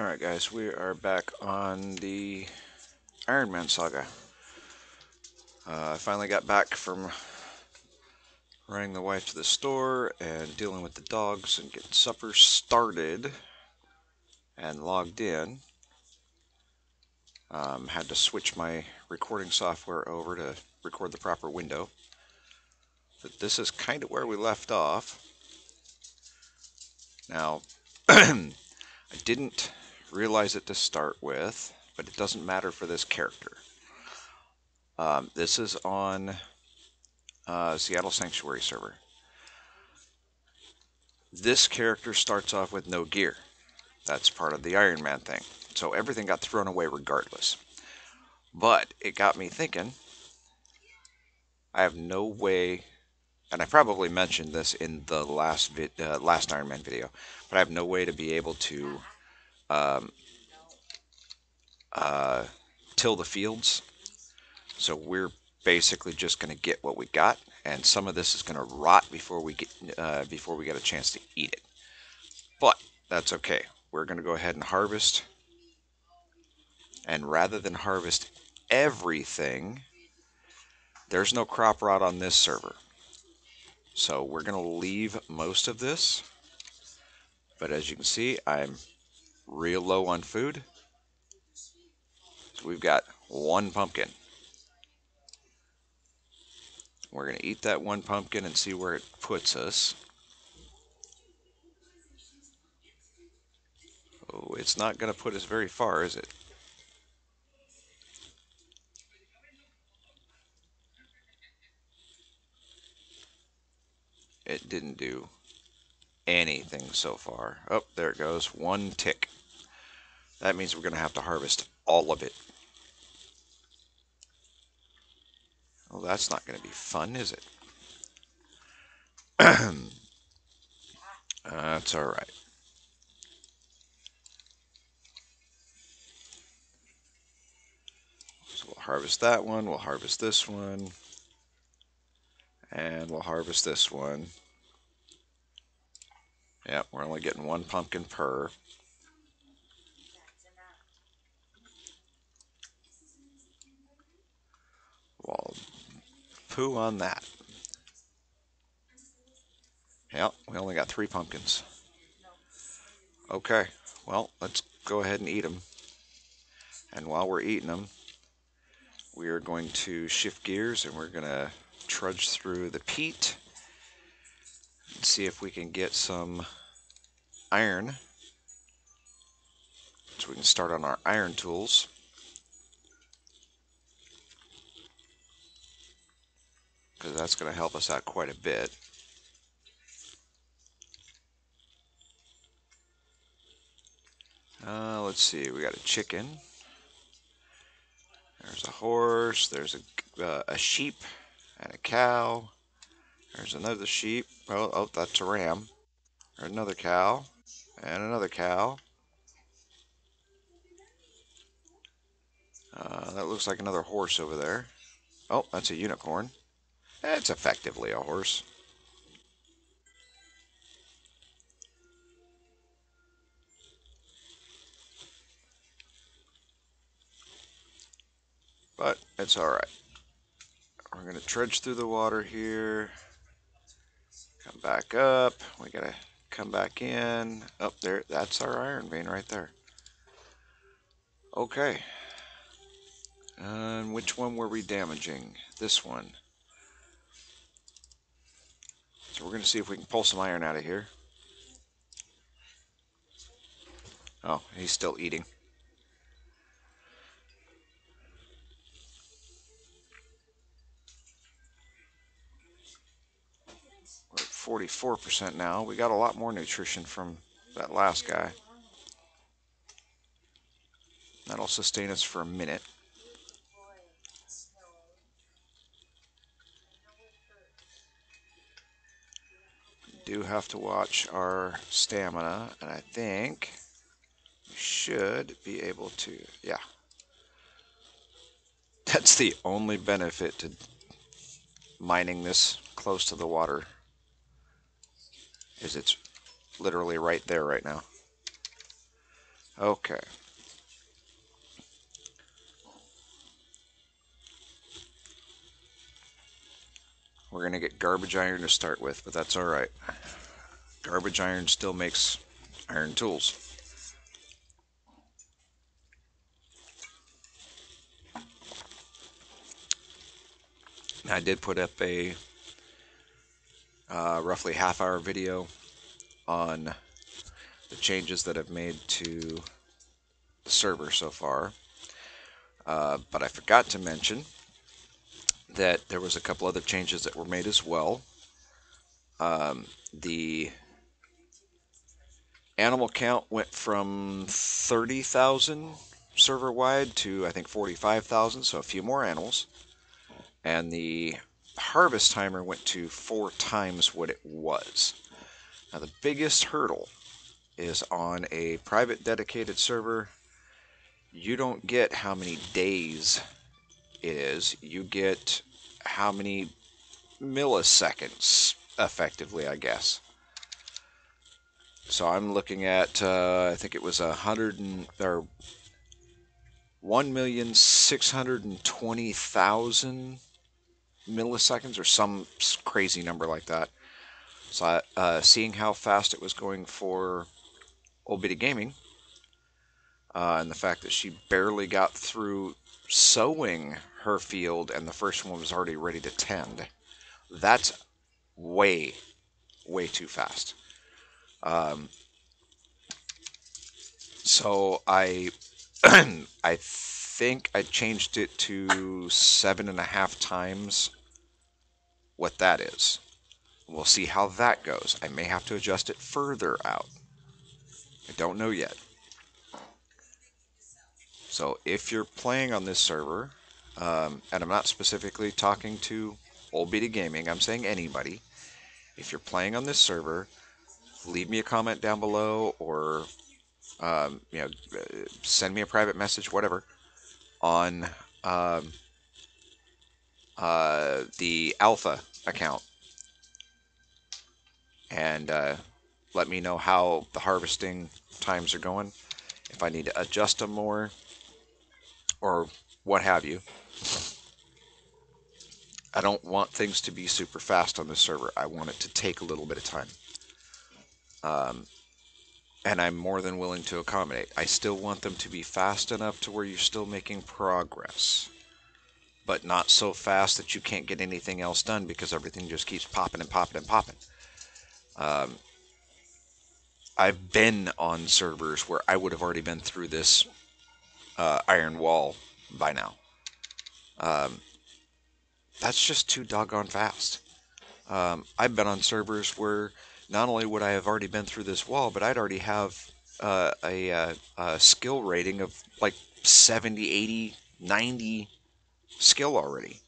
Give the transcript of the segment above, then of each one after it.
Alright guys, we are back on the Ironman Saga. I finally got back from running the wife to the store and dealing with the dogs and getting supper started and logged in. Had to switch my recording software over to record the proper window. But this is kind of where we left off. Now, I didn't realize it to start with, but it doesn't matter for this character. This is on Seattle Sanctuary server. This character starts off with no gear. That's part of the Ironman thing. So everything got thrown away regardless. But it got me thinking, I have no way, and I probably mentioned this in the last Ironman video, but I have no way to be able to till the fields. So we're basically just going to get what we got, and some of this is going to rot before we get a chance to eat it. But that's okay. We're going to go ahead and harvest, and rather than harvest everything, there's no crop rot on this server. So we're going to leave most of this, but as you can see, I'm real low on food. So we've got one pumpkin. We're going to eat that one pumpkin and see where it puts us. Oh, it's not going to put us very far, is it? It didn't do anything so far. Oh, there it goes. One tick. That means we're going to have to harvest all of it. Well, that's not going to be fun, is it? That's all right. So we'll harvest that one. We'll harvest this one. And we'll harvest this one. Yeah, we're only getting one pumpkin per. We'll poo on that. Yep, we only got 3 pumpkins. Okay, well, let's go ahead and eat them. And while we're eating them, we are going to shift gears and we're going to trudge through the peat and see if we can get some iron. So we can start on our iron tools. Because that's going to help us out quite a bit. Let's see, we got a chicken. There's a horse, there's a sheep and a cow. There's another sheep. Oh, that's a ram. There's another cow and another cow. That looks like another horse over there. Oh, that's a unicorn. It's effectively a horse. But it's alright. We're going to trudge through the water here. Come back up. We got to come back in. Up there, that's our iron vein right there. Okay. And which one were we damaging? This one. So we're going to see if we can pull some iron out of here. Oh, he's still eating. We're at 44% now. We got a lot more nutrition from that last guy. That'll sustain us for a minute. We do have to watch our stamina, and I think we should be able to, yeah. That's the only benefit to mining this close to the water, is it's literally right there right now. Okay. We're going to get garbage iron to start with, but that's alright. Garbage iron still makes iron tools. I did put up a roughly half-hour video on the changes that I've made to the server so far. But I forgot to mention that there was a couple other changes that were made as well. The animal count went from 30,000 server-wide to I think 45,000, so a few more animals. And the harvest timer went to 4 times what it was. Now the biggest hurdle is on a private dedicated server, you don't get how many days it is, you get how many milliseconds, effectively, I guess. So I'm looking at, I think it was 1,620,000 milliseconds or some crazy number like that. So seeing how fast it was going for Old Bitty Gaming, and the fact that she barely got through sowing her field and the first one was already ready to tend. That's way, way too fast. So I I think I changed it to 7.5 times what that is. We'll see how that goes. I may have to adjust it further out. I don't know yet. So if you're playing on this server, and I'm not specifically talking to Old Bitty Gaming, I'm saying anybody. If you're playing on this server, leave me a comment down below, or send me a private message, whatever, on um, the Alpha account, and let me know how the harvesting times are going, if I need to adjust them more, or what have you. I don't want things to be super fast on this server. I want it to take a little bit of time. And I'm more than willing to accommodate. I still want them to be fast enough to where you're still making progress, but not so fast that you can't get anything else done because everything just keeps popping and popping and popping. I've been on servers where I would have already been through this iron wall by now. That's just too doggone fast. I've been on servers where not only would I have already been through this wall, but I'd already have a skill rating of like 70, 80, 90 skill already.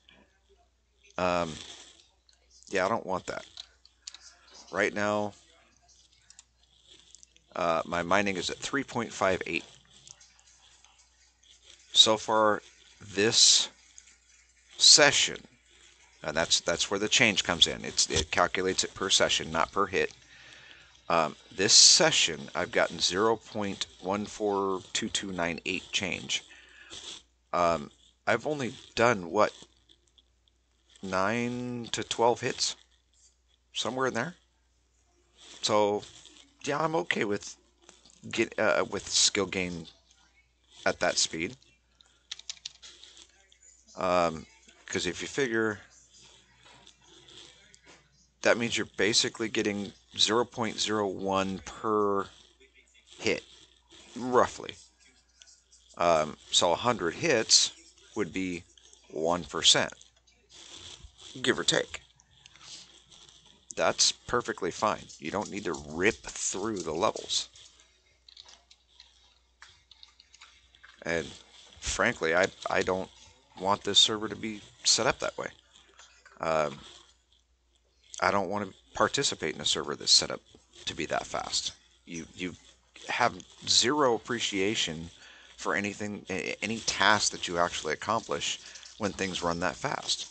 Um, yeah, I don't want that. Right now, my mining is at 3.58. So far, this session, and that's where the change comes in. It calculates it per session, not per hit. This session, I've gotten 0.142298 change. I've only done, what, 9 to 12 hits? Somewhere in there. So, yeah, I'm okay with with skill gain at that speed. Because if you figure, that means you're basically getting 0.01 per hit, roughly. So 100 hits would be 1%, give or take. That's perfectly fine. You don't need to rip through the levels. And frankly, I don't want this server to be set up that way. Um, I don't want to participate in a server that's set up to be that fast. You have zero appreciation for anything, any task that you actually accomplish when things run that fast.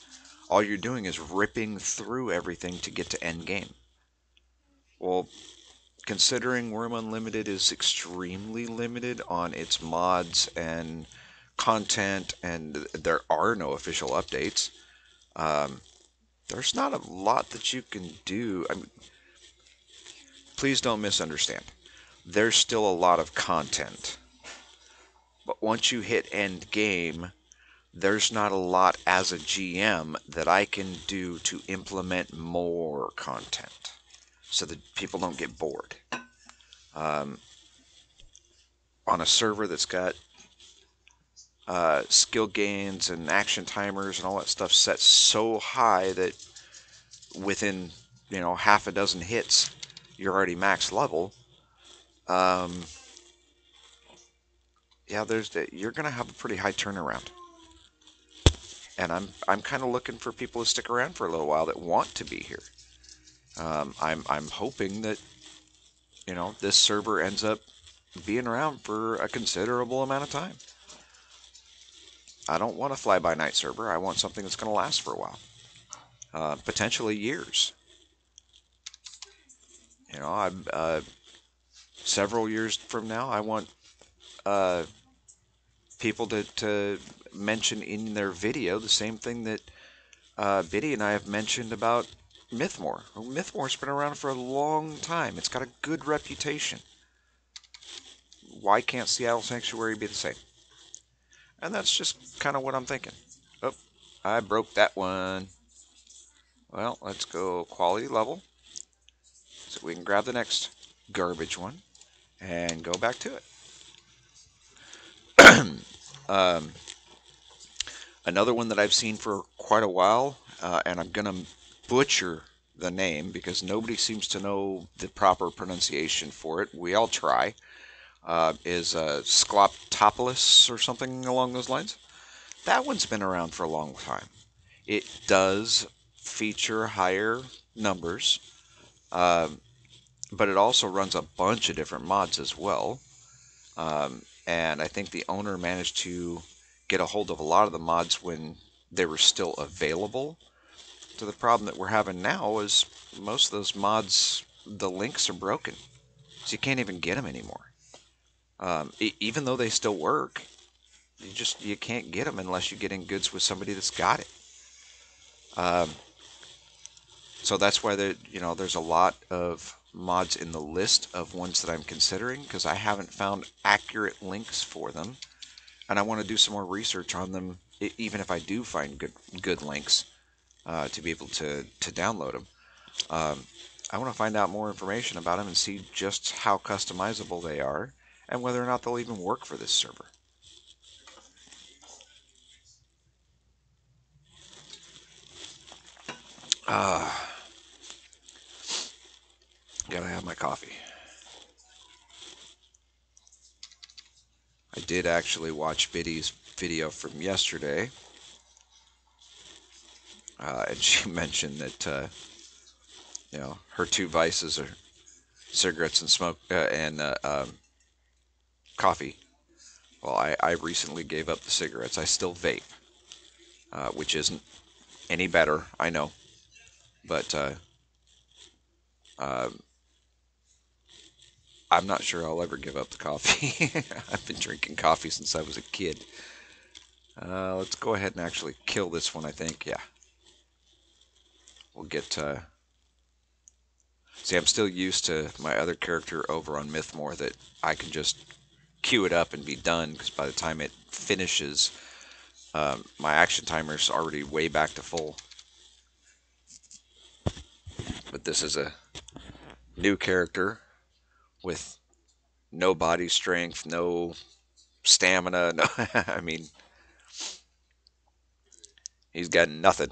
All you're doing is ripping through everything to get to end game. Well, considering Worm Unlimited is extremely limited on its mods and content, and there are no official updates, um, there's not a lot that you can do. I mean, please don't misunderstand. There's still a lot of content, but once you hit end game, there's not a lot as a GM that I can do to implement more content so that people don't get bored. Um, on a server that's got skill gains and action timers and all that stuff set so high that within half a dozen hits you're already max level. Um, yeah, you're gonna have a pretty high turnaround, and I'm kind of looking for people to stick around for a little while that want to be here. I'm hoping that this server ends up being around for a considerable amount of time. I don't want a fly-by-night server. I want something that's going to last for a while, potentially years. I'm several years from now, I want uh, people to mention in their video the same thing that Biddy and I have mentioned about Mythmore. Mythmore's been around for a long time. It's got a good reputation. Why can't Seattle Sanctuary be the same? And that's just kind of what I'm thinking. Oh, I broke that one. Well, let's go quality level so we can grab the next garbage one and go back to it. um, Another one that I've seen for quite a while, and I'm going to butcher the name because nobody seems to know the proper pronunciation for it. We all try. Is Scloptopolis or something along those lines. That one's been around for a long time. It does feature higher numbers, um, but it also runs a bunch of different mods as well. And I think the owner managed to get a hold of a lot of the mods when they were still available. So the problem that we're having now is most of those mods, the links are broken, so you can't even get them anymore. Even though they still work, you can't get them unless you get in goods with somebody that's got it. Um, so that's why there's a lot of mods in the list of ones that I'm considering because I haven't found accurate links for them, and I want to do some more research on them. Even if I do find good links to be able to download them, I want to find out more information about them and see just how customizable they are and whether or not they'll even work for this server. Ah, gotta have my coffee. I did actually watch Biddy's video from yesterday, and she mentioned that her two vices are cigarettes and smoke and coffee. Well, I recently gave up the cigarettes. I still vape, which isn't any better, I know, but uh, I'm not sure I'll ever give up the coffee. I've been drinking coffee since I was a kid. Let's go ahead and actually kill this one, I think. Yeah. We'll get... See, I'm still used to my other character over on Mythmore that I can just queue it up and be done, because by the time it finishes, my action timer's already way back to full. But this is a new character with no body strength, no stamina, no... I mean, he's got nothing.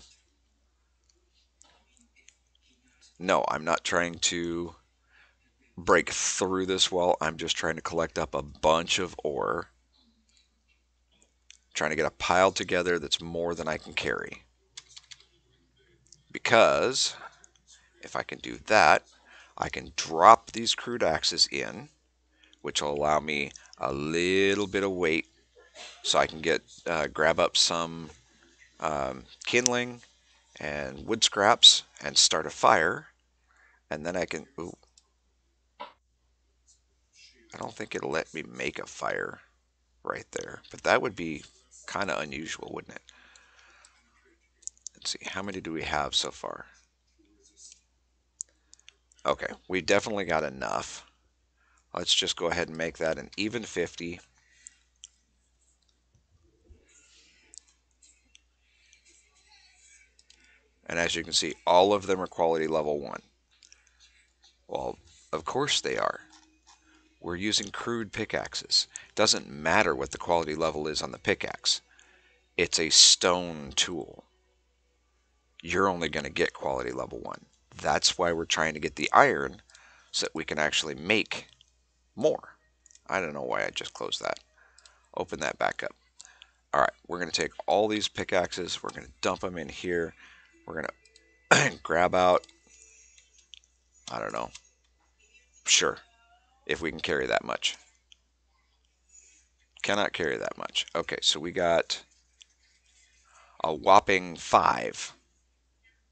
No, I'm not trying to break through this wall. I'm just trying to collect up a bunch of ore. Trying to get a pile together that's more than I can carry. Because if I can do that, I can drop these crude axes in, which will allow me a little bit of weight so I can grab up some kindling and wood scraps and start a fire. And then I can... Ooh. I don't think it'll let me make a fire right there, but that would be kind of unusual, wouldn't it? Let's see, how many do we have so far? Okay, we definitely got enough. Let's just go ahead and make that an even 50. And as you can see, all of them are quality level 1. Well, of course they are. We're using crude pickaxes. Doesn't matter what the quality level is on the pickaxe. It's a stone tool. You're only going to get quality level 1. That's why we're trying to get the iron so that we can actually make more. I don't know why I just closed that. Open that back up. All right, we're going to take all these pickaxes. We're going to dump them in here. We're going to grab out, I don't know, sure, if we can carry that much. Cannot carry that much. Okay, so we got a whopping 5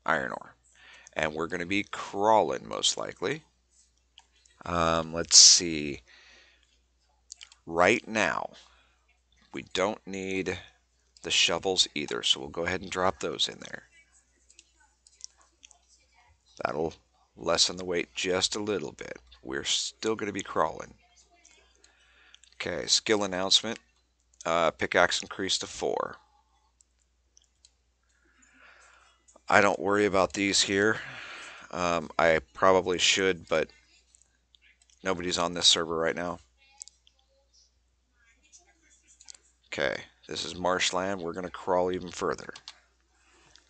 iron ore. And we're going to be crawling most likely. Let's see. Right now, we don't need the shovels either, so we'll go ahead and drop those in there. That'll lessen the weight just a little bit. We're still going to be crawling. Okay, skill announcement. Pickaxe increased to 4. I don't worry about these here. I probably should, but nobody's on this server right now. Okay, this is marshland. We're going to crawl even further.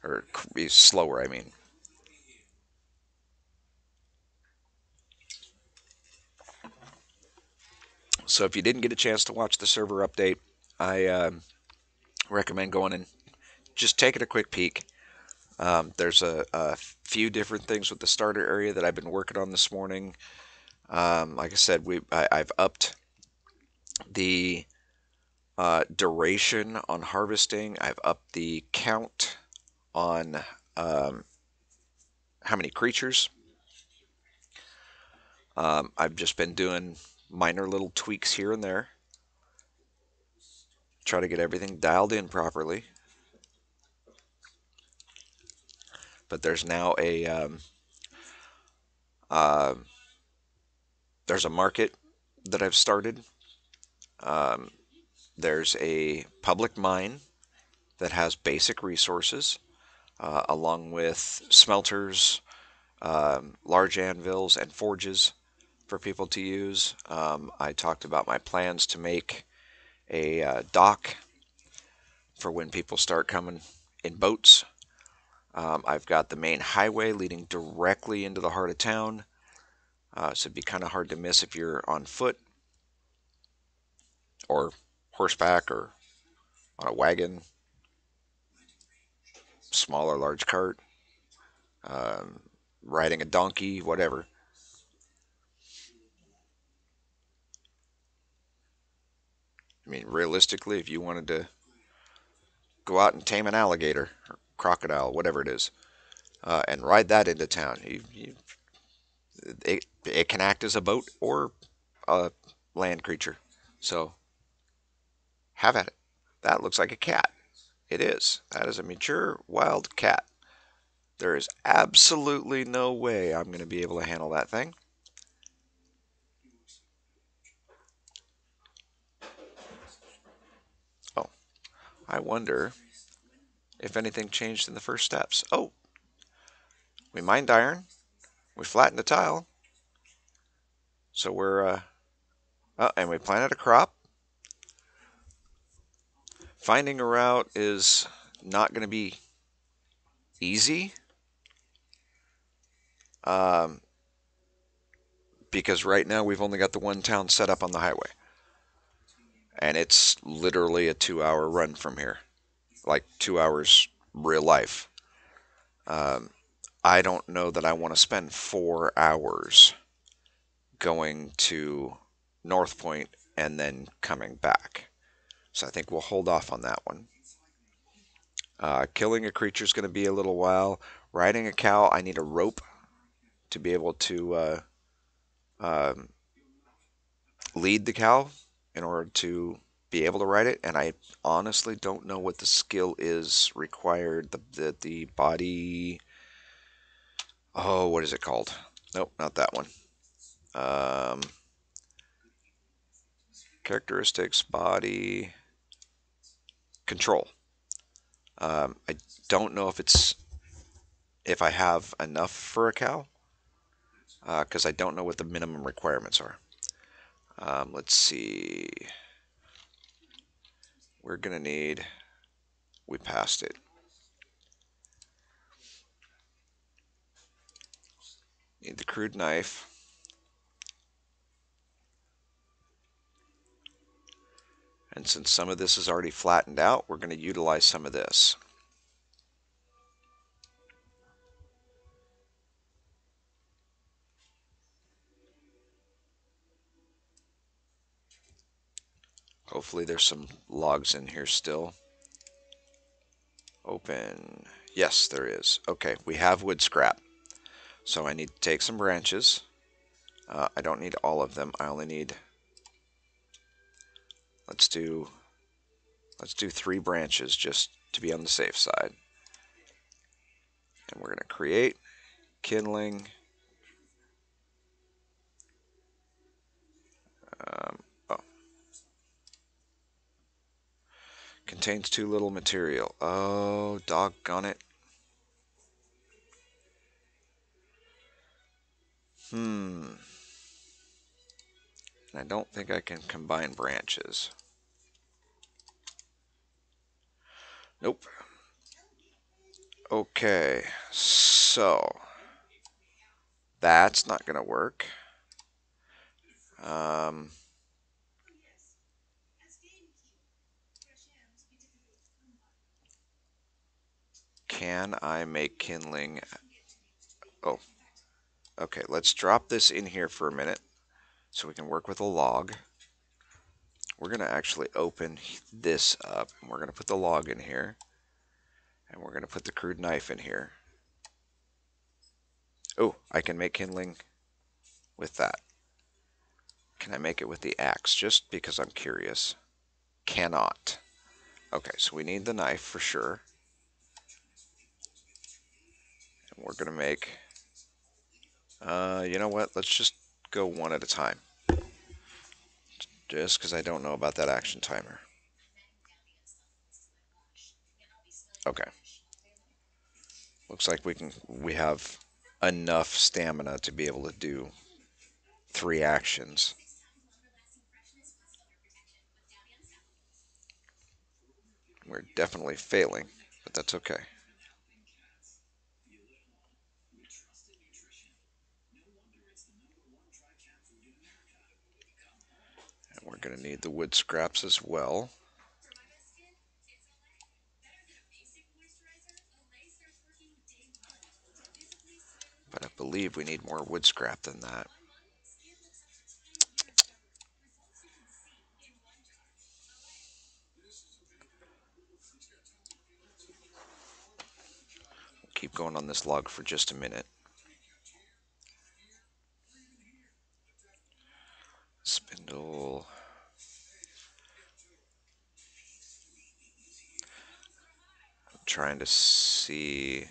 Or be slower, I mean. So if you didn't get a chance to watch the server update, I recommend going and just taking a quick peek. There's a few different things with the starter area that I've been working on this morning. Like I said, I've upped the duration on harvesting. I've upped the count on how many creatures. I've just been doing minor little tweaks here and there. Try to get everything dialed in properly. But there's now uh, there's a market that I've started. Um, there's a public mine that has basic resources, along with smelters, large anvils, and forges for people to use. I talked about my plans to make a dock for when people start coming in boats. I've got the main highway leading directly into the heart of town, so it'd be kind of hard to miss if you're on foot or horseback or on a wagon, small or large cart, um, riding a donkey, whatever. I mean, realistically, if you wanted to go out and tame an alligator or crocodile, whatever it is, and ride that into town, it can act as a boat or a land creature. So have at it. That looks like a cat. It is. That is a mature wild cat. There is absolutely no way I'm going to be able to handle that thing. Oh, I wonder if anything changed in the first steps. Oh, we mined iron. We flattened the tile. So and we planted a crop. Finding a route is not going to be easy, um, because right now we've only got the one town set up on the highway. And it's literally a 2-hour run from here. Like 2 hours real life. Um, I don't know that I want to spend 4 hours going to North Point and then coming back. So I think we'll hold off on that one. Killing a creature is going to be a little while. Riding a cow, I need a rope to be able to um, lead the cow in order to be able to ride it, and I honestly don't know what the skill is required. The body. Oh, what is it called? Nope, not that one. Um, Characteristics, body, control. I don't know if I have enough for a cow because I don't know what the minimum requirements are. Let's see. We're gonna need. We passed it. Need the crude knife. And since some of this is already flattened out, we're going to utilize some of this. Hopefully there's some logs in here still. Open. Yes, there is. Okay, we have wood scrap. So I need to take some branches. I don't need all of them. I only need. Let's do 3 branches just to be on the safe side. And we're going to create kindling. Oh, contains too little material. Oh, doggone it. And I don't think I can combine branches. Nope. Okay, so that's not going to work. Um, can I make kindling? Oh, okay, let's drop this in here for a minute so we can work with a log. We're going to actually open this up, and we're going to put the log in here, and we're going to put the crude knife in here. Oh, I can make kindling with that. Can I make it with the axe? Just because I'm curious. Cannot. Okay, so we need the knife for sure. And we're going to make... you know what? Let's just go one at a time. Just because I don't know about that action timer. Okay. Looks like we have enough stamina to be able to do 3 actions. We're definitely failing, but that's okay. And we're going to need the wood scraps as well. But I believe we need more wood scrap than that. We'll keep going on this log for just a minute. Spindle. I'm trying to see.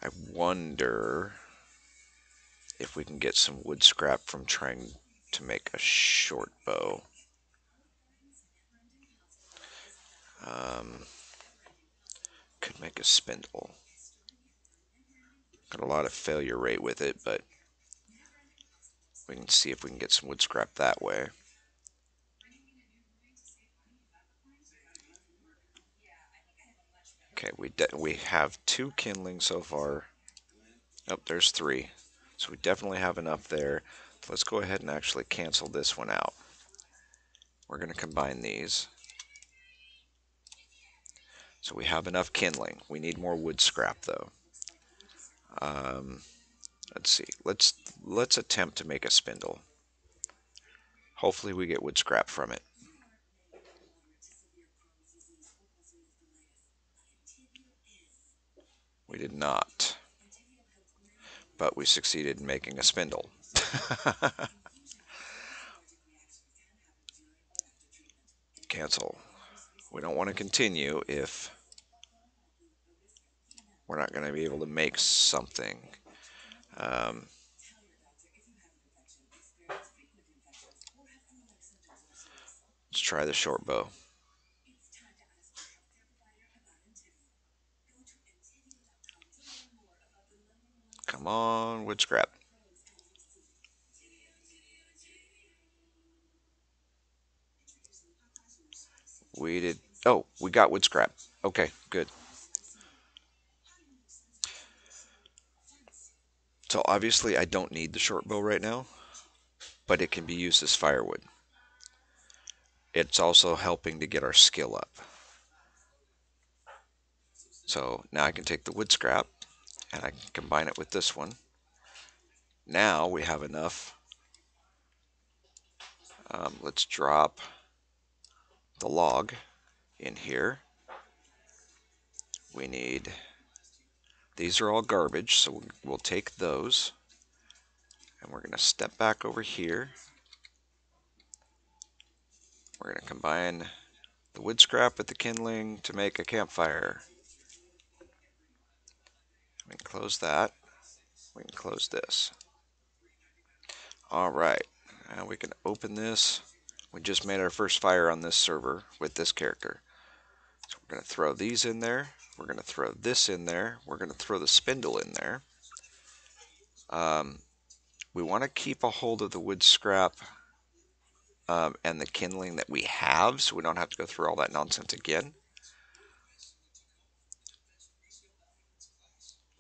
I wonder if we can get some wood scrap from trying to make a short bow. Could make a spindle. Got a lot of failure rate with it, but we can see if we can get some wood scrap that way. Okay, we have 2 kindling so far. Oh, there's 3. So we definitely have enough there. Let's go ahead and actually cancel this one out. We're going to combine these. So we have enough kindling. We need more wood scrap though. Let's see. Let's attempt to make a spindle. Hopefully we get wood scrap from it. We did not. But we succeeded in making a spindle. Cancel. We don't want to continue if we're not going to be able to make something. Um, let's try the short bow. Come on, wood scrap. We did. Oh, we got wood scrap. Okay, good. So obviously I don't need the short bow right now, but it can be used as firewood. It's also helping to get our skill up. So now I can take the wood scrap and I can combine it with this one. Now we have enough. Let's drop the log in here. We need, these are all garbage, so we'll take those. And we're going to step back over here. We're going to combine the wood scrap with the kindling to make a campfire. We can close that. We can close this. All right, now we can open this. We just made our first fire on this server with this character. So we're going to throw these in there. We're going to throw this in there. We're going to throw the spindle in there. We want to keep a hold of the wood scrap and the kindling that we have, so we don't have to go through all that nonsense again.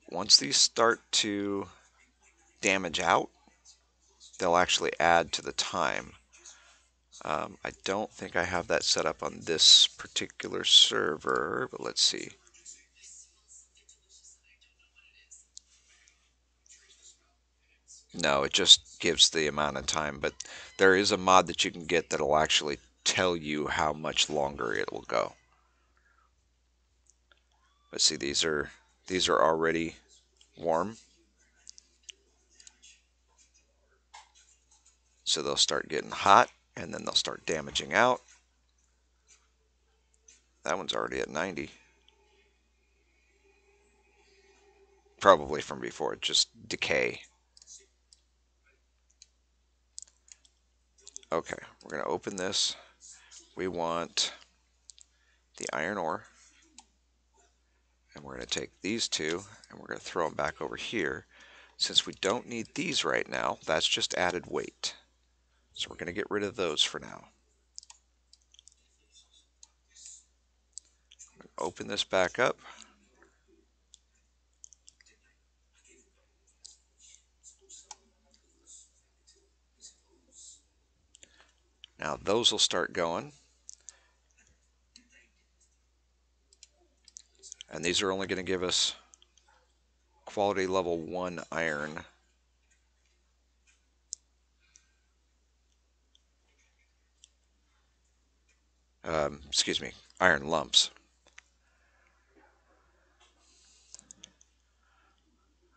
Once these start to damage out, they'll actually add to the time. I don't think I have that set up on this particular server, but let's see. No, it just gives the amount of time, but there is a mod that you can get that'll actually tell you how much longer it will go. Let's see, these are already warm, so they'll start getting hot and then they'll start damaging out. That one's already at 90. Probably from before, just decay. Okay, we're going to open this. We want the iron ore. And we're going to take these two and we're going to throw them back over here. Since we don't need these right now, that's just added weight. So we're going to get rid of those for now. Open this back up. Now those will start going. And these are only going to give us quality level 1 iron. Excuse me, iron lumps.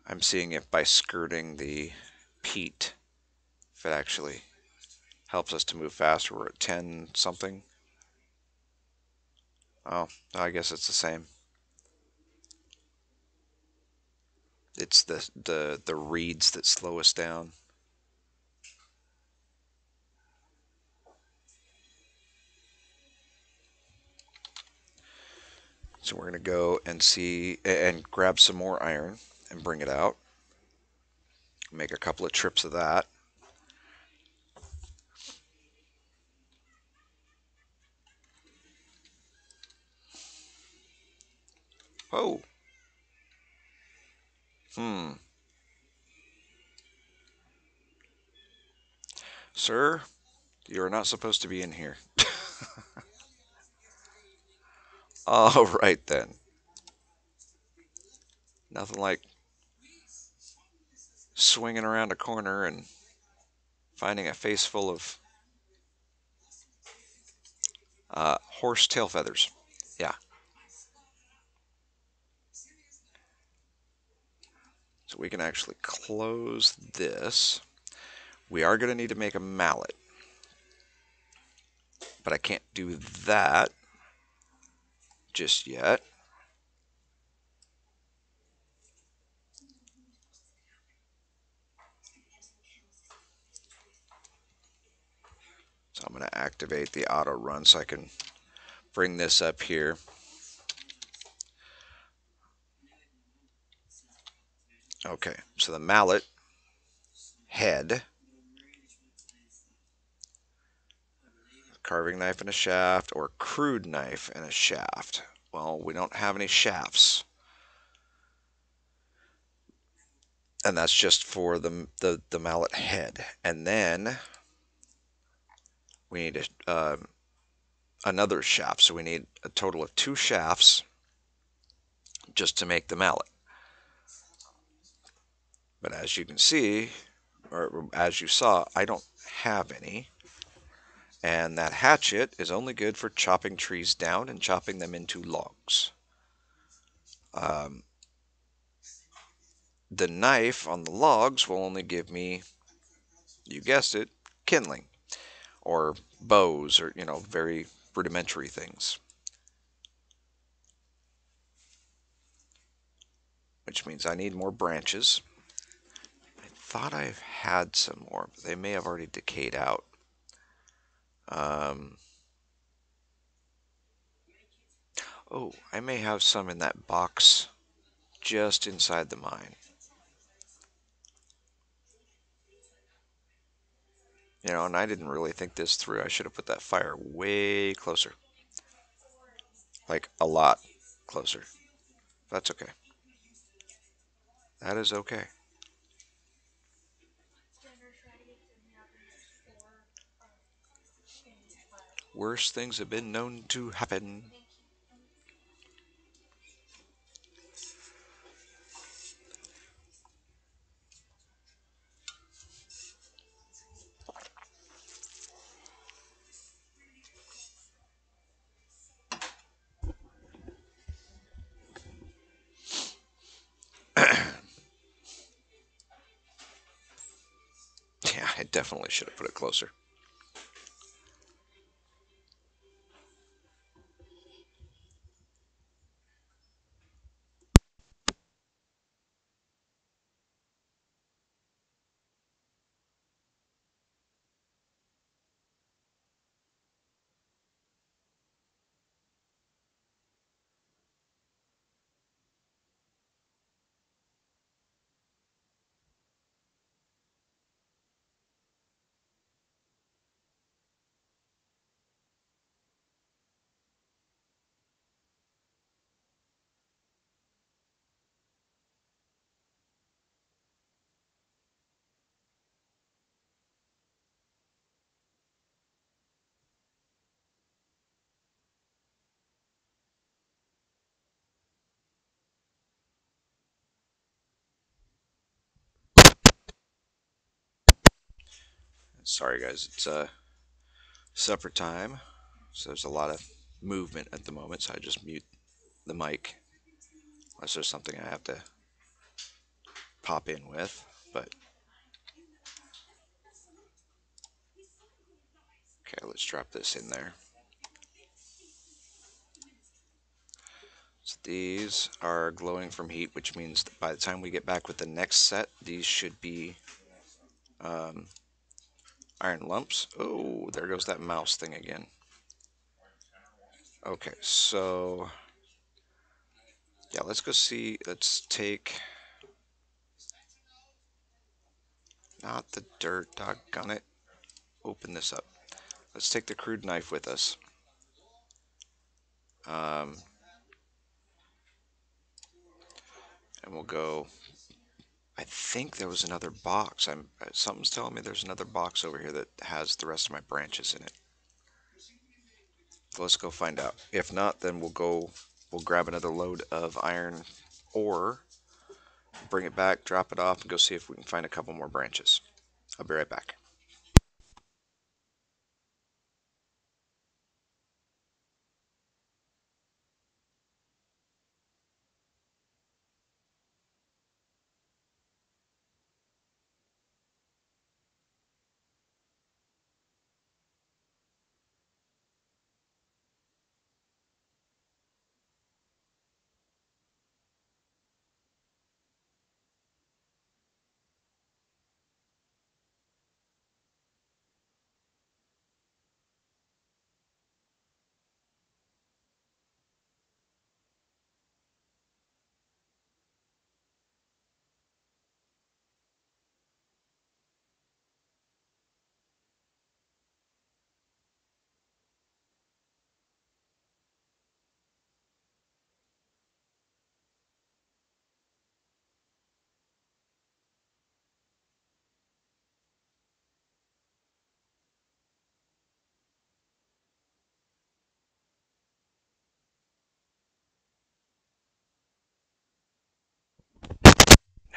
I'm seeing if by skirting the peat, if it actually helps us to move faster. We're at 10 something. Oh, I guess it's the same. It's the reeds that slow us down. So we're going to go and see and grab some more iron and bring it out. Make a couple of trips of that. Oh. Sir, you're not supposed to be in here. All right then. Nothing like swinging around a corner and finding a face full of horse tail feathers. Yeah. So we can actually close this. We are going to need to make a mallet, but I can't do that just yet. So I'm going to activate the auto run so I can bring this up here. Okay, so the mallet head, carving knife and a shaft, or crude knife and a shaft. Well, we don't have any shafts, and that's just for the mallet head. And then we need another shaft, so we need a total of two shafts just to make the mallet. But as you can see, or as you saw, I don't have any. And that hatchet is only good for chopping trees down and chopping them into logs. Um, the knife on the logs will only give me, you guessed it, kindling or bows or, very rudimentary things. Which means I need more branches. I thought I've had some more, but they may have already decayed out. Um, oh, I may have some in that box just inside the mine. And I didn't really think this through. I should have put that fire way closer. Like a lot closer. That's okay. That is okay. Worse things have been known to happen. Yeah, I definitely should have put it closer. Sorry, guys. It's supper time, so there's a lot of movement at the moment. So I just mute the mic unless there's something I have to pop in with. But okay, let's drop this in there. So these are glowing from heat, which means that by the time we get back with the next set, these should be um, iron lumps. Oh, there goes that mouse thing again. Okay, so yeah, let's go see. Let's take not the dirt, doggone it. Open this up. Let's take the crude knife with us. Um, and we'll go. I think there was another box. Something's telling me there's another box over here that has the rest of my branches in it. Let's go find out. If not, then we'll grab another load of iron ore, bring it back, drop it off, and go see if we can find a couple more branches. I'll be right back.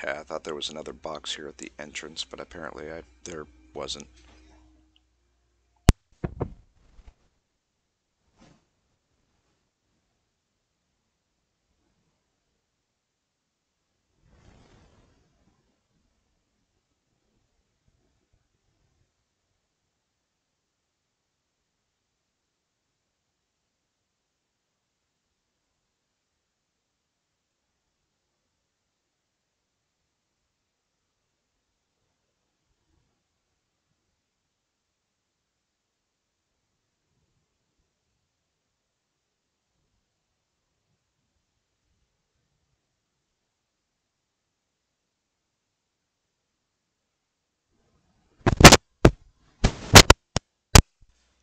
Yeah, I thought there was another box here at the entrance, but apparently there wasn't.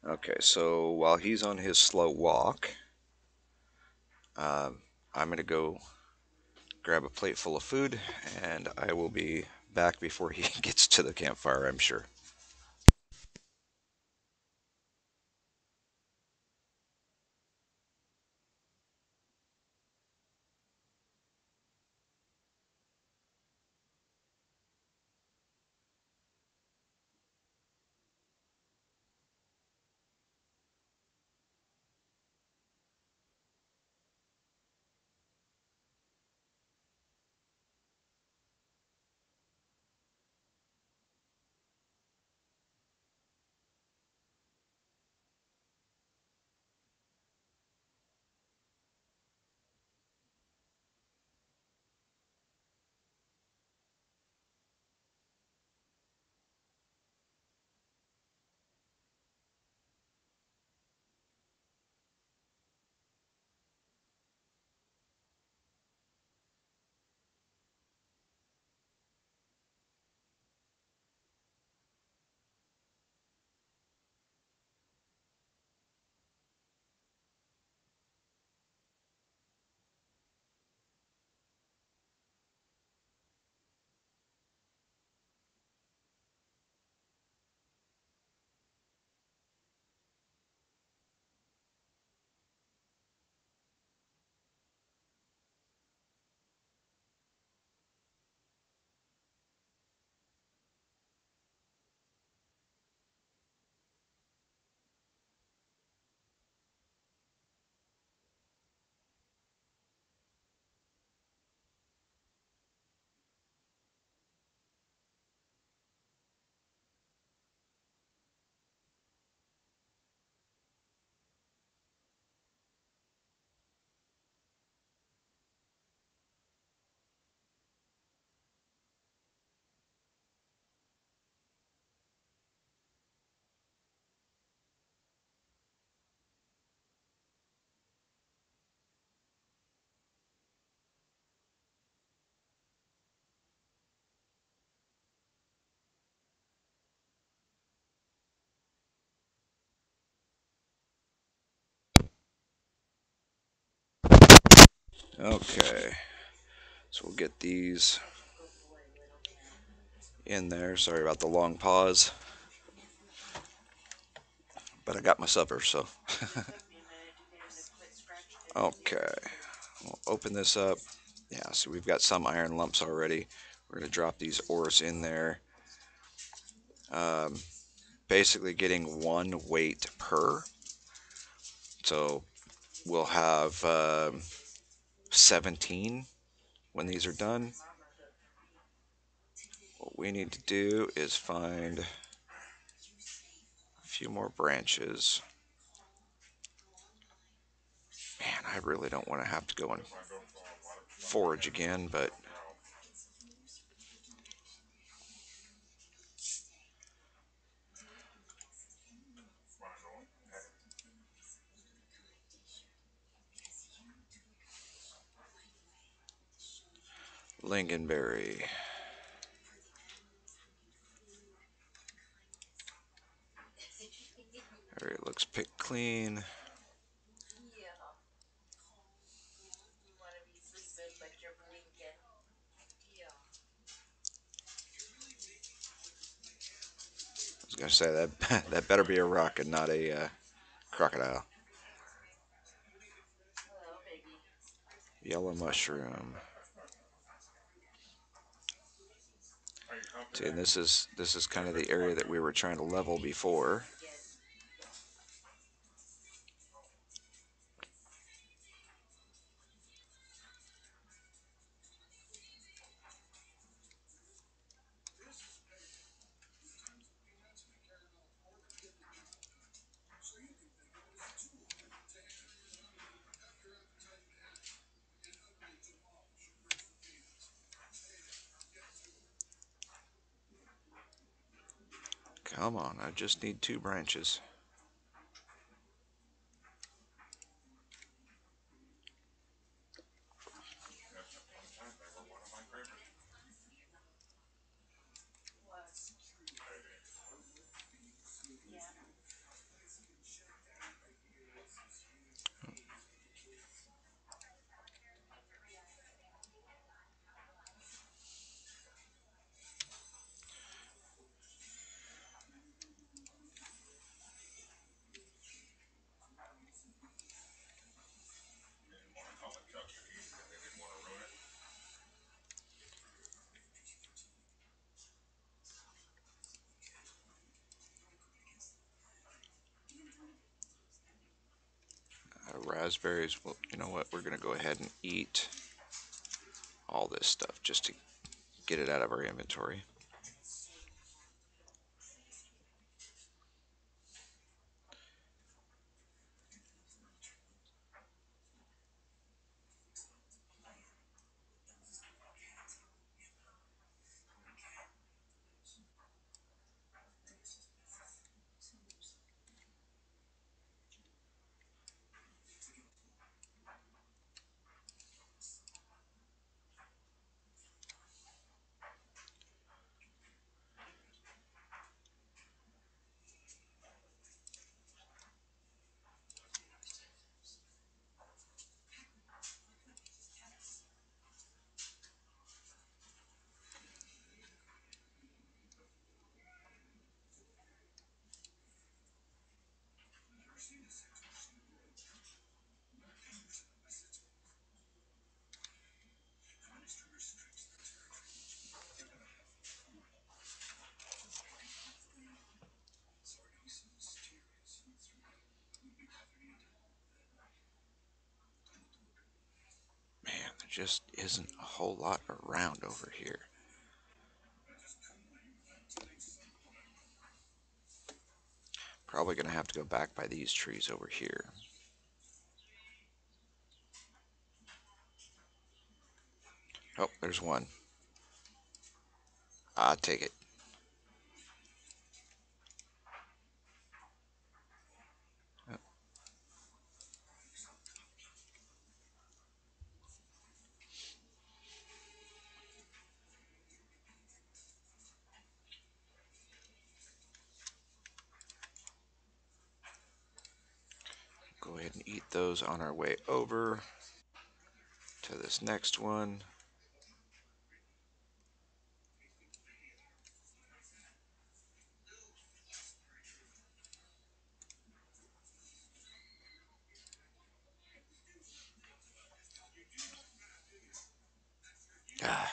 Okay, so while he's on his slow walk, um, I'm going to go grab a plate full of food, and I will be back before he gets to the campfire, I'm sure. Okay, so we'll get these in there. Sorry about the long pause, but I got my supper, so. Okay, we'll open this up. Yeah, so we've got some iron lumps already. We're going to drop these ores in there. Um, Basically getting one weight per. So we'll have 17 when these are done. What we need to do is find a few more branches. Man, I really don't want to have to go and forage again, but lingonberry. There, it looks picked clean. I was gonna say that that better be a rock and not a crocodile. Yellow mushroom. See, and this is kind of the area that we were trying to level before. Come on, I just need 2 branches. Raspberries, well, you know what? We're going to go ahead and eat all this stuff just to get it out of our inventory. Man, there just isn't a whole lot around over here. Probably going to have to go back by these trees over here. Oh, there's one. I'll take it. Oh, go ahead and eat those on our way over to this next one. Ah,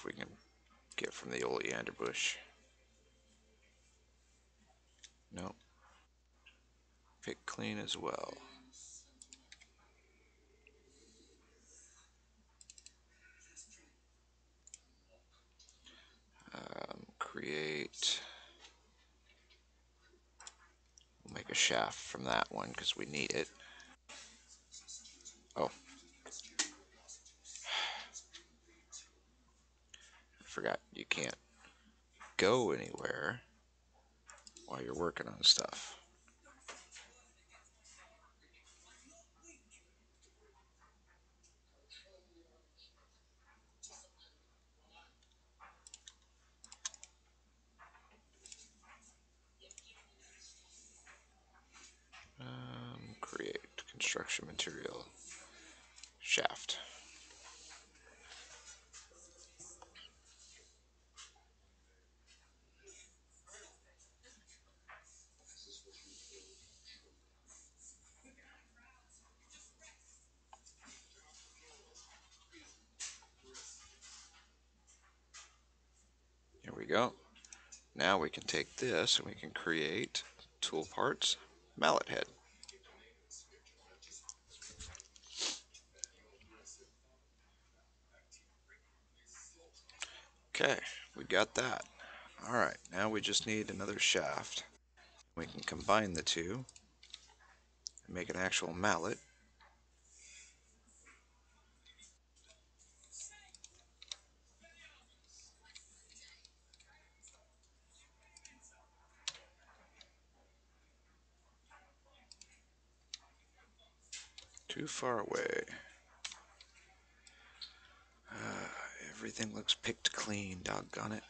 if we can get from the oleander bush. Nope. Pick clean as well. Create. We'll make a shaft from that one because we need it. Oh, I forgot you can't go anywhere while you're working on stuff. Create construction material shaft. Here we go. Now we can take this and we can create tool parts mallet head. Okay, we got that. Alright, now we just need another shaft. We can combine the two and make an actual mallet. Too far away. Everything looks picked clean, doggone it.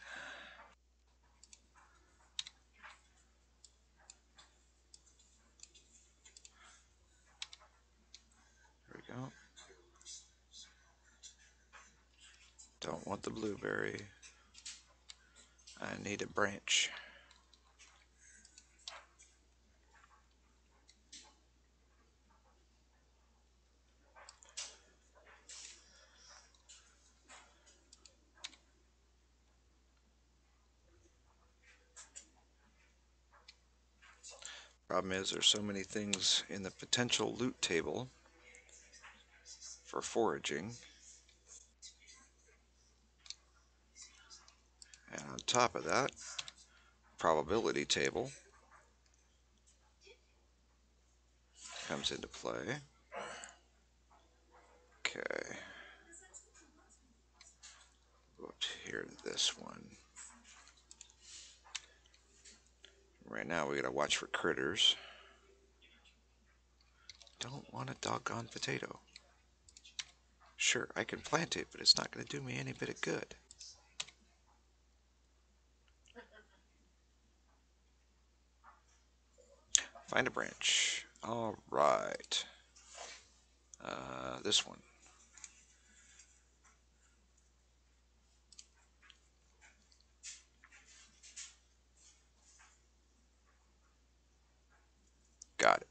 There we go. Don't want the blueberry. I need a branch. Problem is there's so many things in the potential loot table for foraging. And on top of that, probability table comes into play. Okay. Go up here to this one. Right now we gotta watch for critters. Don't want a doggone potato. Sure, I can plant it, but it's not gonna do me any bit of good. Find a branch. Alright. This one. Got it.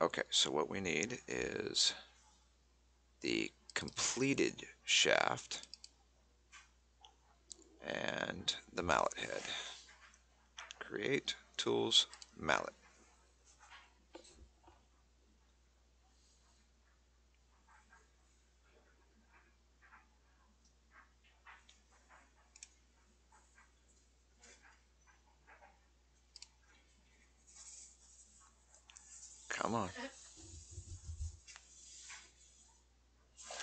Okay, so what we need is the completed shaft and the mallet head. Create tools mallet. Come on.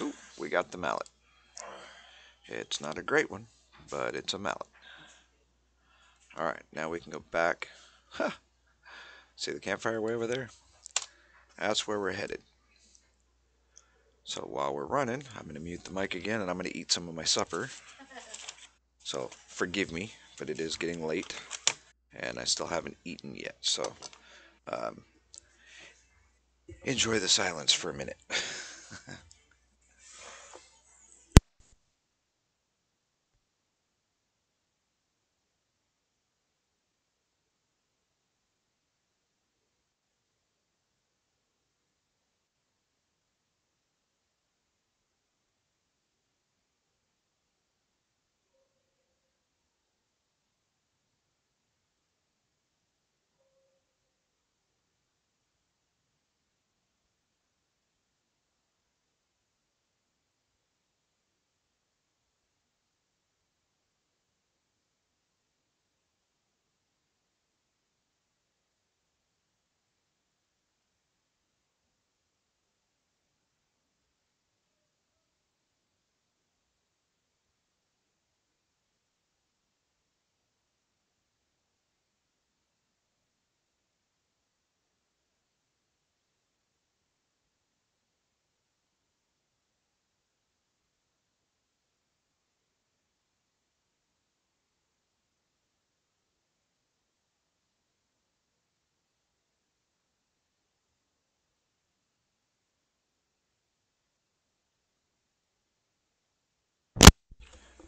Ooh, we got the mallet. It's not a great one, but it's a mallet. Alright, now we can go back. Huh. See the campfire way over there? That's where we're headed. So while we're running, I'm going to mute the mic again and I'm going to eat some of my supper. So forgive me, but it is getting late and I still haven't eaten yet. So enjoy the silence for a minute.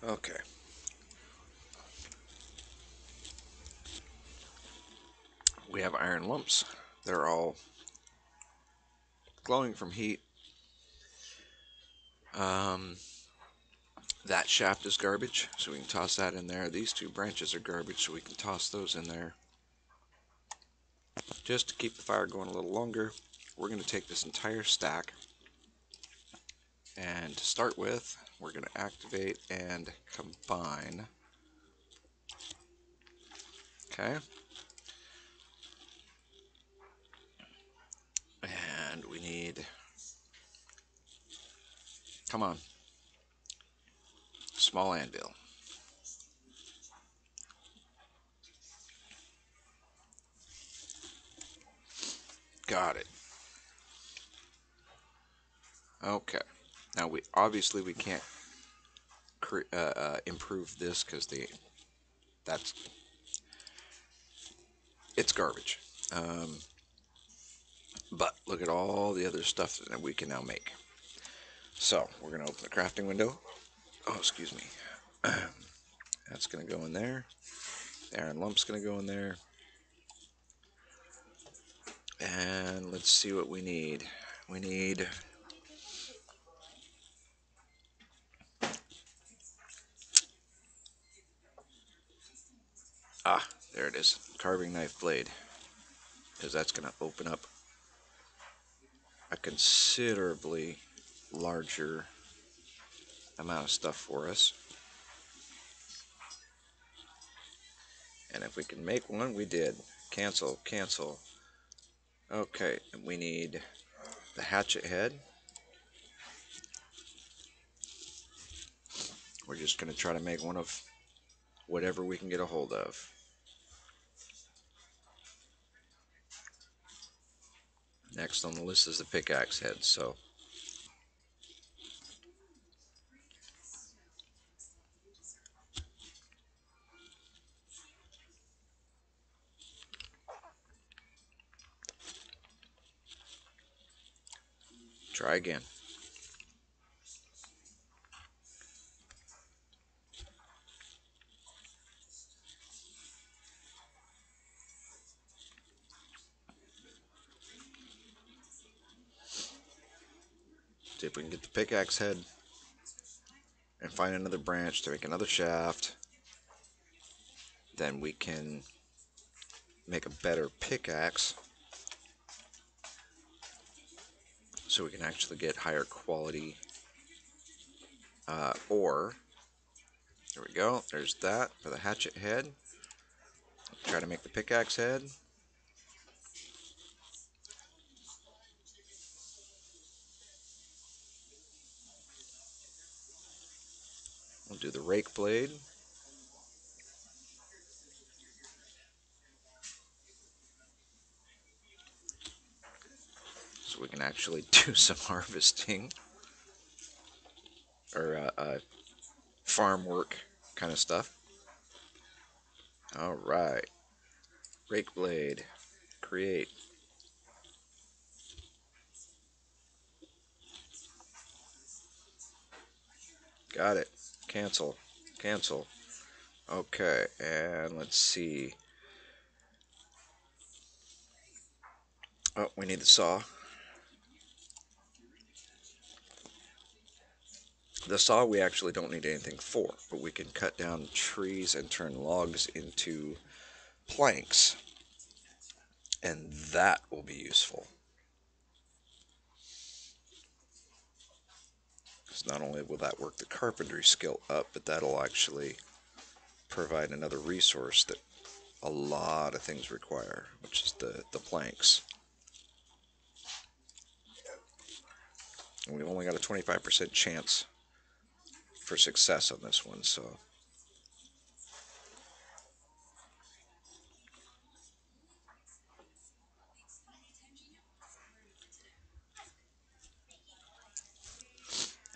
Okay. We have iron lumps. They're all glowing from heat. Um, that shaft is garbage, so we can toss that in there. These two branches are garbage, so we can toss those in there. Just to keep the fire going a little longer, we're going to take this entire stack, and to start with, we're going to activate and combine. Okay. And we need, come on, small anvil. Got it. Okay. Now we can't improve this because that's it's garbage. Um, but look at all the other stuff that we can now make. So we're gonna open the crafting window. Oh, excuse me. That's gonna go in there. The iron lump's gonna go in there. And let's see what we need. We need there it is, carving knife blade, because that's gonna open up a considerably larger amount of stuff for us. And if we can make one, we did. Cancel, cancel. Okay, and we need the hatchet head. We're just going to try to make one of whatever we can get a hold of. Next on the list is the pickaxe head, so try again. See if we can get the pickaxe head and find another branch to make another shaft. Then we can make a better pickaxe so we can actually get higher quality ore. There we go. There's that for the hatchet head. Try to make the pickaxe head. We'll do the rake blade. So we can actually do some harvesting or farm work kind of stuff. All right. Rake blade. Create. Got it. Cancel. Cancel. Okay, and let's see. Oh, we need the saw. The saw we actually don't need anything for, but we can cut down trees and turn logs into planks, and that will be useful. Because not only will that work the carpentry skill up, but that'll actually provide another resource that a lot of things require, which is the planks. And we've only got a 25% chance for success on this one, so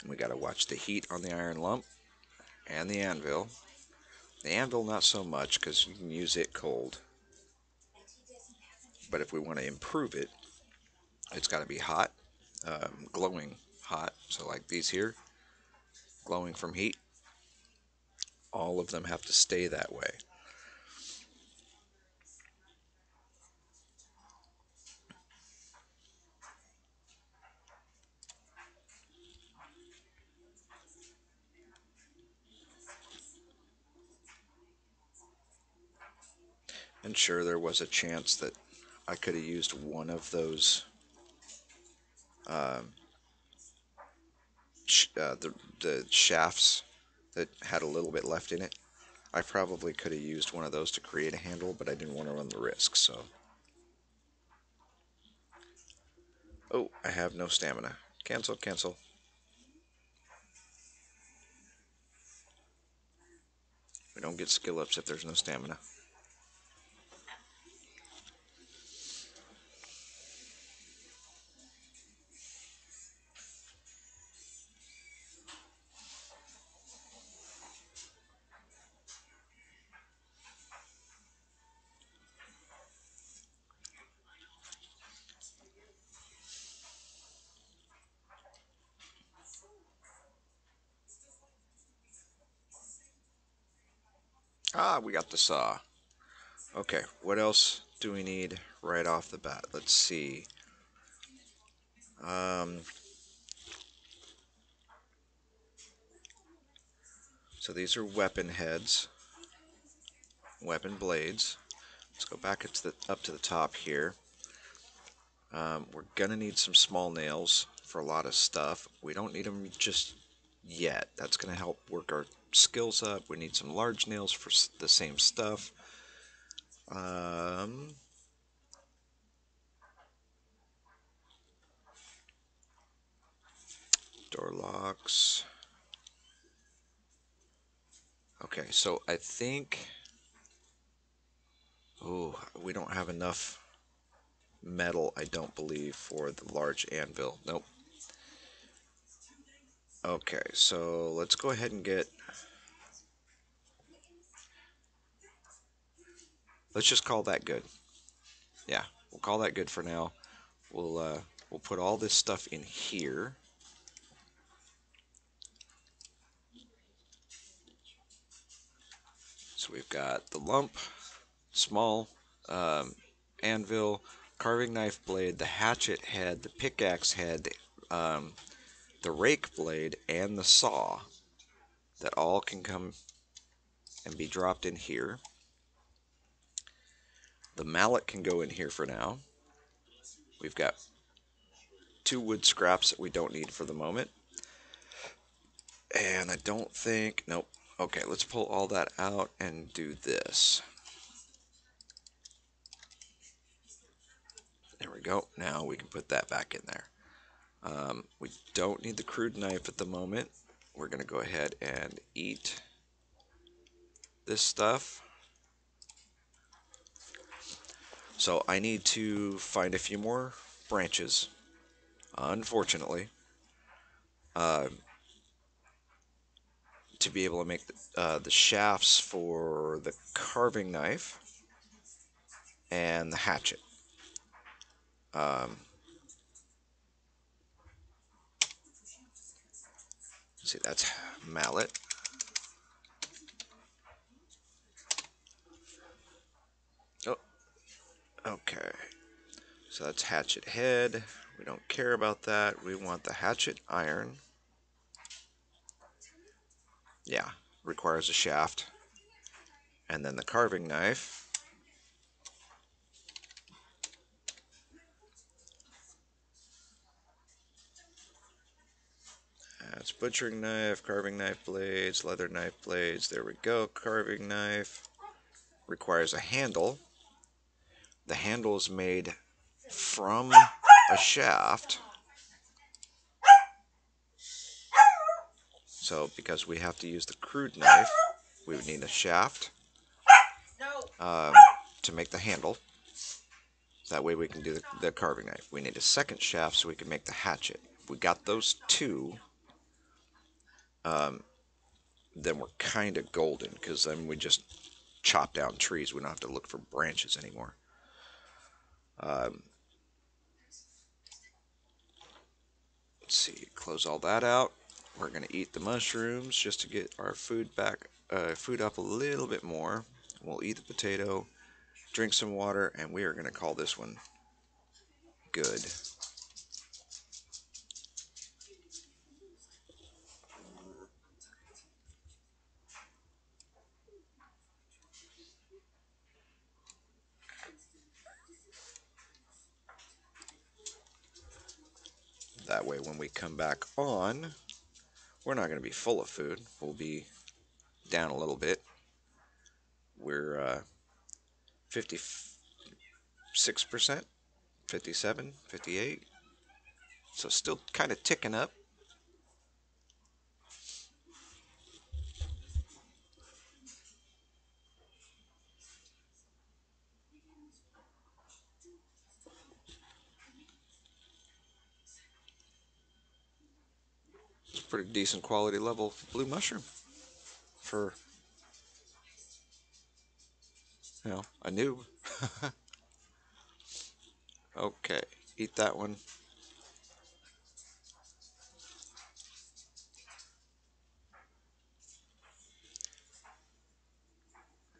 we got to watch the heat on the iron lump and the anvil. The anvil not so much because you can use it cold, but if we want to improve it, it's got to be hot, glowing hot. So like these here, glowing from heat. All of them have to stay that way. And sure, there was a chance that I could have used one of those um, the shafts that had a little bit left in it. I probably could have used one of those to create a handle, but I didn't want to run the risk, so. Oh, I have no stamina. Cancel, cancel. We don't get skill ups if there's no stamina. Ah, we got the saw. Okay, what else do we need right off the bat? Let's see. Um, so these are weapon heads, weapon blades. Let's go back up to the top here. We're gonna need some small nails for a lot of stuff. We don't need them just yet. That's gonna help work our skills up. We need some large nails for the same stuff. Um, Door locks. Okay, so I think. Oh, we don't have enough metal, I don't believe, for the large anvil. Nope. Okay, so let's go ahead and get. Let's just call that good. Yeah, we'll call that good for now. We'll put all this stuff in here. So we've got the lump, small anvil, carving knife blade, the hatchet head, the pickaxe head, um, the rake blade, and the saw that all can come and be dropped in here. The mallet can go in here for now. We've got 2 wood scraps that we don't need for the moment. And I don't think, nope. Okay, let's pull all that out and do this. There we go. Now we can put that back in there. We don't need the crude knife at the moment. We're going to go ahead and eat this stuff. So I need to find a few more branches, unfortunately, uh, to be able to make the shafts for the carving knife and the hatchet. Um, see, that's mallet. Oh, okay. So that's hatchet head. We don't care about that. We want the hatchet iron. Yeah, requires a shaft. And then the carving knife. That's butchering knife, carving knife blades, leather knife blades. There we go. Carving knife requires a handle. The handle is made from a shaft. So because we have to use the crude knife, we would need a shaft to make the handle. That way we can do the carving knife. We need a second shaft so we can make the hatchet. If we got those two, then we're kind of golden, because then we just chop down trees. We don't have to look for branches anymore. Let's see, close all that out. We're going to eat the mushrooms just to get our food up a little bit more. We'll eat the potato, drink some water, and we are going to call this one good. That way, when we come back on, we're not going to be full of food. We'll be down a little bit. We're 56%, 57, 58. So still kind of ticking up. It's a pretty decent quality level blue mushroom for, a noob. Okay, eat that one.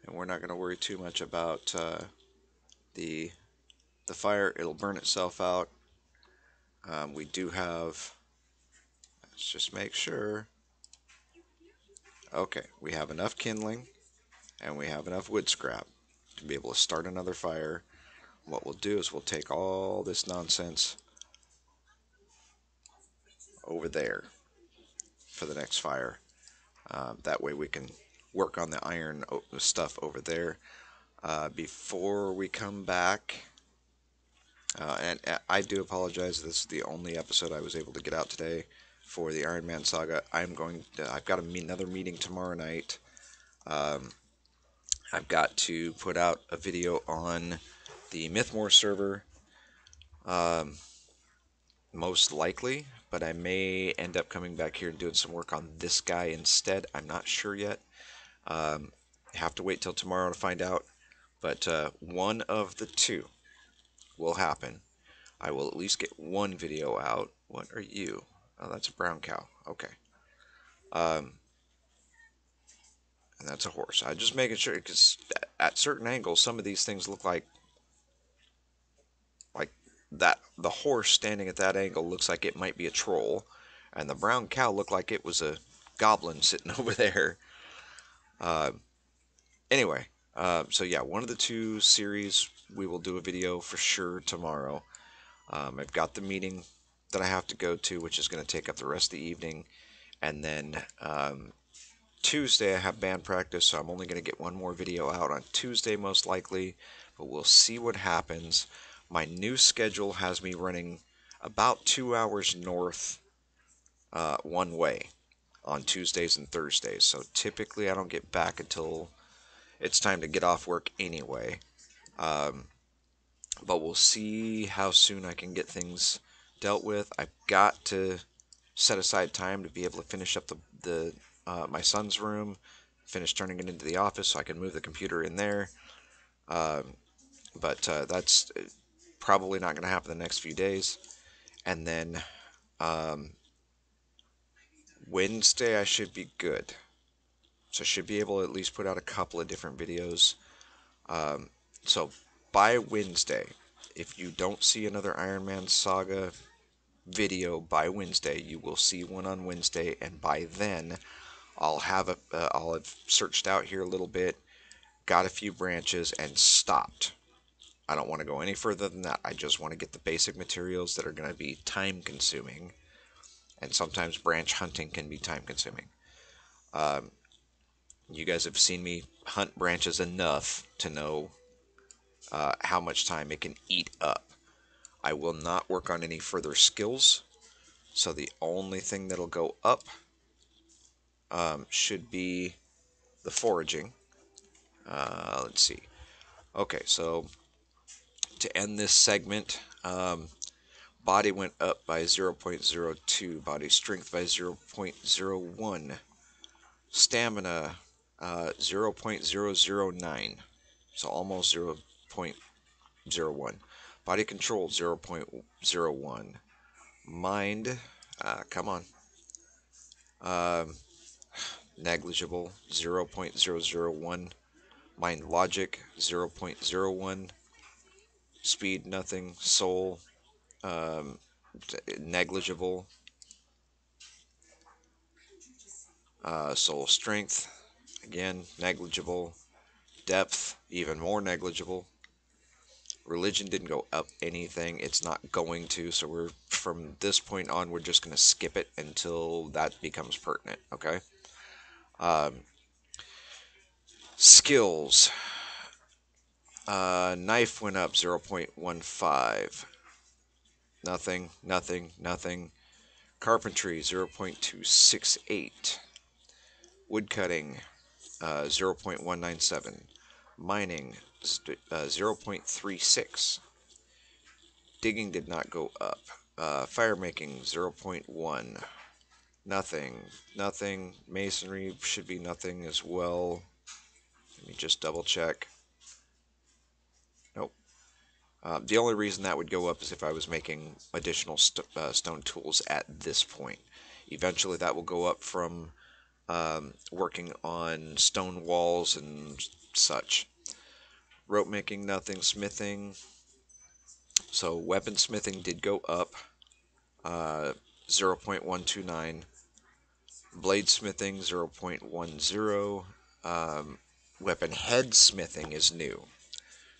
And we're not going to worry too much about the the fire. It'll burn itself out. We do have, let's just make sure. Okay, we have enough kindling and we have enough wood scrap to be able to start another fire. What we'll do is we'll take all this nonsense over there for the next fire. That way we can work on the iron stuff over there. Before we come back, and I do apologize, this is the only episode I was able to get out today for the Ironman Saga. I've got another meeting tomorrow night. I've got to put out a video on the Mythmore server, most likely, but I may end up coming back here and doing some work on this guy instead. I'm not sure yet. Have to wait till tomorrow to find out, but one of the two will happen. I will at least get one video out. What are you? Oh, that's a brown cow. Okay. And that's a horse. I'm just making sure, because at certain angles, some of these things look like that. The horse standing at that angle looks like it might be a troll, and the brown cow looked like it was a goblin sitting over there. Anyway, so yeah, one of the two series we will do a video for sure tomorrow. I've got the meeting that I have to go to, which is going to take up the rest of the evening, and then Tuesday I have band practice, so I'm only going to get one more video out on Tuesday most likely, but we'll see what happens. My new schedule has me running about 2 hours north one way on Tuesdays and Thursdays, so typically I don't get back until it's time to get off work anyway. But we'll see how soon I can get things dealt with. I've got to set aside time to be able to finish up the my son's room, finish turning it into the office so I can move the computer in there. But that's probably not going to happen the next few days. And then Wednesday I should be good. So I should be able to at least put out a couple of different videos. So by Wednesday, if you don't see another Ironman Saga video by Wednesday, you will see one on Wednesday, and by then I'll have searched out here a little bit, got a few branches, and stopped. I don't want to go any further than that. I just want to get the basic materials that are going to be time consuming, and sometimes branch hunting can be time consuming. You guys have seen me hunt branches enough to know how much time it can eat up. I will not work on any further skills, so the only thing that'll go up should be the foraging. Let's see. Okay, so to end this segment, body went up by 0.02, body strength by 0.01, stamina 0.009, so almost 0.01, body control 0.01, mind, come on, Um, negligible, 0.001. Mind logic, 0.01. Speed, nothing. Soul, um, negligible. Soul strength, again, negligible. Depth, even more negligible. Religion didn't go up anything. It's not going to. So we're from this point on, we're just going to skip it until that becomes pertinent. Okay. Um, skills. Knife went up 0.15. Nothing. Nothing. Nothing. Carpentry 0.268. Woodcutting 0.197. Mining 0.36. Digging did not go up. Fire making 0.1. Nothing. Nothing. Masonry should be nothing as well. Let me just double check. Nope. The only reason that would go up is if I was making additional stone tools at this point. Eventually that will go up from working on stone walls and such. Rope making, nothing. Smithing. So weaponsmithing did go up. 0.129. Bladesmithing 0.10. Weapon head smithing is new,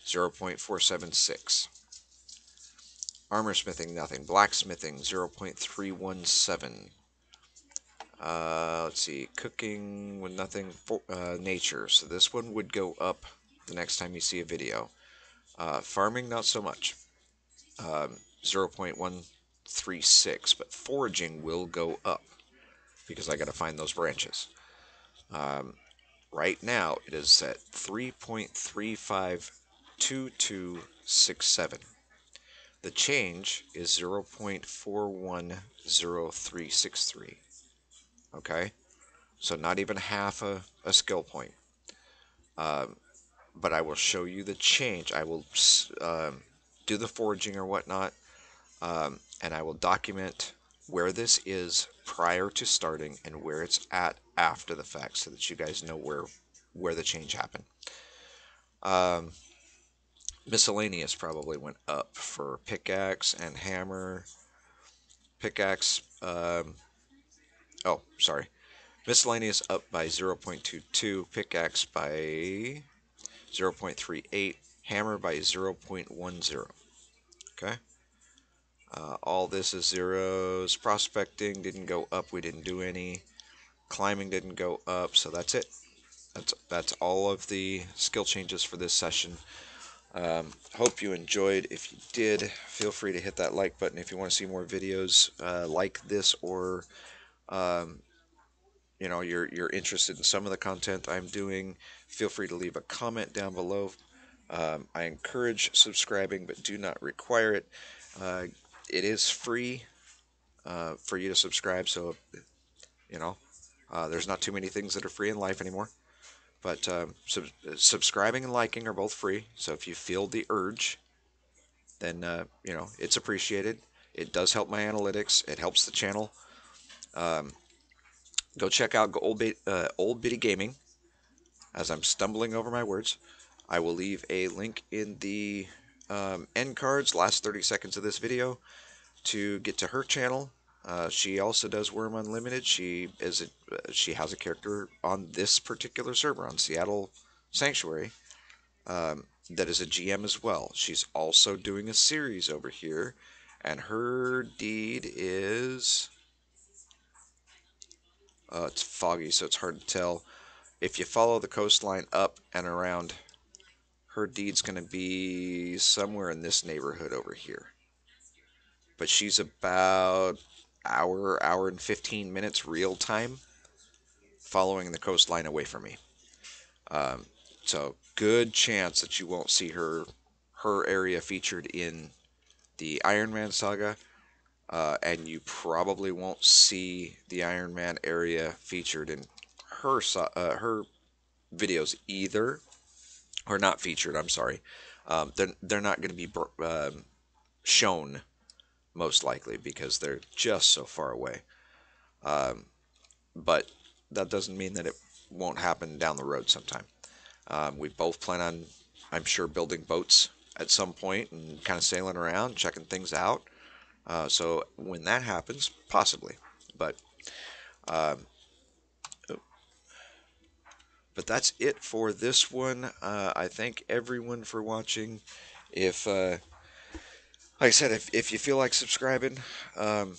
0.476. Armor smithing, nothing. Blacksmithing, 0.317. Let's see. Cooking with nothing. Nature. So this one would go up the next time you see a video. Farming, not so much. 0.136. But foraging will go up because I got to find those branches. Right now, it is at 3.352267. The change is 0.410363. Okay? So not even half a skill point. But I will show you the change. I will do the foraging or whatnot, and I will document where this is prior to starting and where it's at after the fact so that you guys know where the change happened. Miscellaneous probably went up for pickaxe and hammer. Pickaxe, oh, sorry. Miscellaneous up by 0.22, pickaxe by 0.38, hammer by 0.10. Okay? All this is zeros. Prospecting didn't go up, we didn't do any. Climbing didn't go up, so that's it. That's all of the skill changes for this session. Hope you enjoyed. If you did, feel free to hit that like button if you want to see more videos like this, or you're interested in some of the content I'm doing. Feel free to leave a comment down below. I encourage subscribing, but do not require it. It is free for you to subscribe, so there's not too many things that are free in life anymore. But subscribing and liking are both free, so if you feel the urge, then it's appreciated. It does help my analytics. It helps the channel. Go check out Old Bitty Gaming. As I'm stumbling over my words, I will leave a link in the end cards, last 30 seconds of this video, to get to her channel. She also does Wurm Unlimited. She has a character on this particular server on Seattle Sanctuary that is a GM as well. She's also doing a series over here, and her deed is it's foggy, so it's hard to tell. If you follow the coastline up and around, her deed's going to be somewhere in this neighborhood over here. But she's about hour and 15 minutes real time following the coastline away from me. So good chance that you won't see her area featured in the Ironman Saga, and you probably won't see the Ironman area featured in her videos either, or not featured. I'm sorry. They're not going to be shown most likely because they're just so far away. but that doesn't mean that it won't happen down the road sometime. We both plan on, I'm sure, building boats at some point and kind of sailing around, checking things out. So when that happens, possibly. But um, but that's it for this one. I thank everyone for watching. If like I said, if you feel like subscribing, um,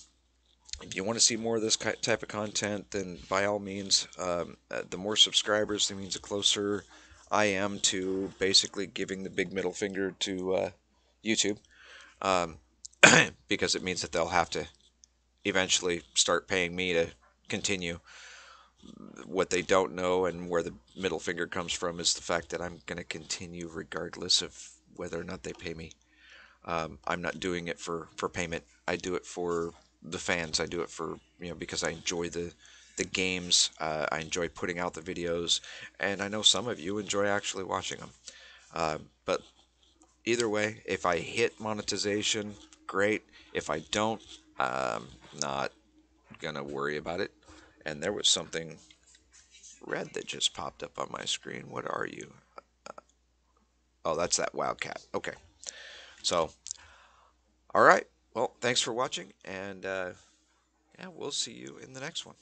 if you want to see more of this type of content, then by all means, the more subscribers, that means the closer I am to basically giving the big middle finger to YouTube, um, because it means that they'll have to eventually start paying me to continue. What they don't know and where the middle finger comes from is the fact that I'm going to continue regardless of whether or not they pay me. I'm not doing it for payment. I do it for the fans. I do it for, because I enjoy the games. I enjoy putting out the videos, and I know some of you enjoy actually watching them. But either way, if I hit monetization, great. If I don't, not gonna worry about it. And there was something red that just popped up on my screen. What are you? Oh, that's that Wildcat. Okay. So, all right. Well, thanks for watching, and yeah, we'll see you in the next one.